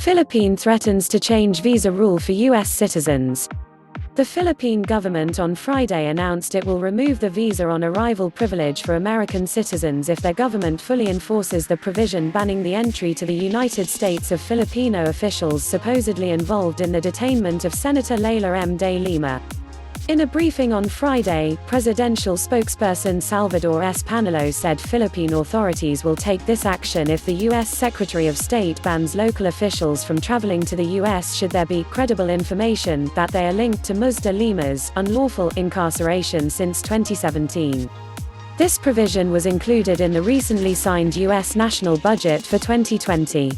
Philippine threatens to change visa rule for U.S. citizens. The Philippine government on Friday announced it will remove the visa on arrival privilege for American citizens if their government fully enforces the provision banning the entry to the United States of Filipino officials supposedly involved in the detainment of Senator Leila M. de Lima. In a briefing on Friday, presidential spokesperson Salvador S. Panelo said Philippine authorities will take this action if the U.S. Secretary of State bans local officials from traveling to the U.S. should there be credible information that they are linked to Ms. de Lima's unlawful incarceration since 2017. This provision was included in the recently signed U.S. national budget for 2020.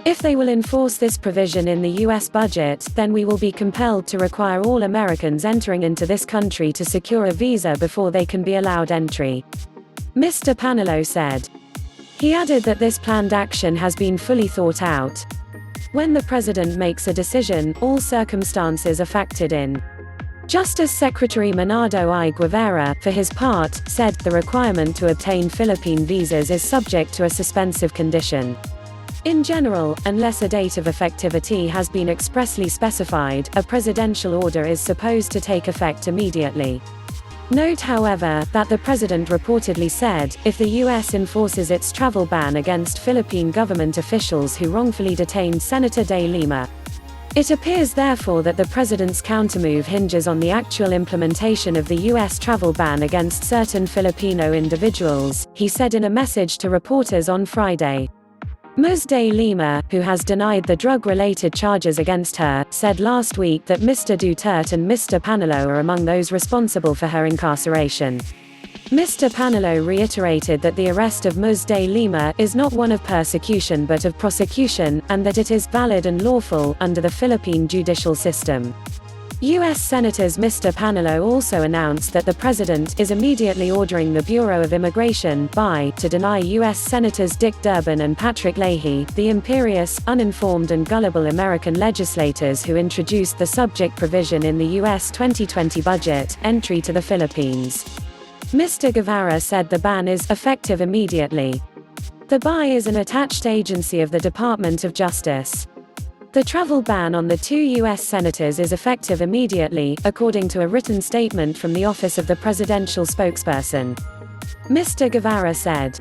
If they will enforce this provision in the U.S. budget, then we will be compelled to require all Americans entering into this country to secure a visa before they can be allowed entry. Mr. Panelo said. He added that this planned action has been fully thought out. When the president makes a decision, all circumstances are factored in. Justice Secretary Manado I. Guevara, for his part, said the requirement to obtain Philippine visas is subject to a suspensive condition. In general, unless a date of effectivity has been expressly specified, a presidential order is supposed to take effect immediately. Note, however, that the president reportedly said, if the U.S. enforces its travel ban against Philippine government officials who wrongfully detained Senator de Lima. It appears therefore that the president's countermove hinges on the actual implementation of the U.S. travel ban against certain Filipino individuals, he said in a message to reporters on Friday. Ms. de Lima, who has denied the drug-related charges against her, said last week that Mr. Duterte and Mr. Panelo are among those responsible for her incarceration. Mr. Panelo reiterated that the arrest of Ms. de Lima is not one of persecution but of prosecution, and that it is valid and lawful under the Philippine judicial system. U.S. Senators Mr. Panelo also announced that the president is immediately ordering the Bureau of Immigration (BI) to deny U.S. Senators Dick Durbin and Patrick Leahy, the imperious, uninformed and gullible American legislators who introduced the subject provision in the U.S. 2020 budget, entry to the Philippines. Mr. Guevara said the ban is effective immediately. The BI is an attached agency of the Department of Justice. The travel ban on the two U.S. senators is effective immediately, according to a written statement from the office of the presidential spokesperson. Mr. Guevara said.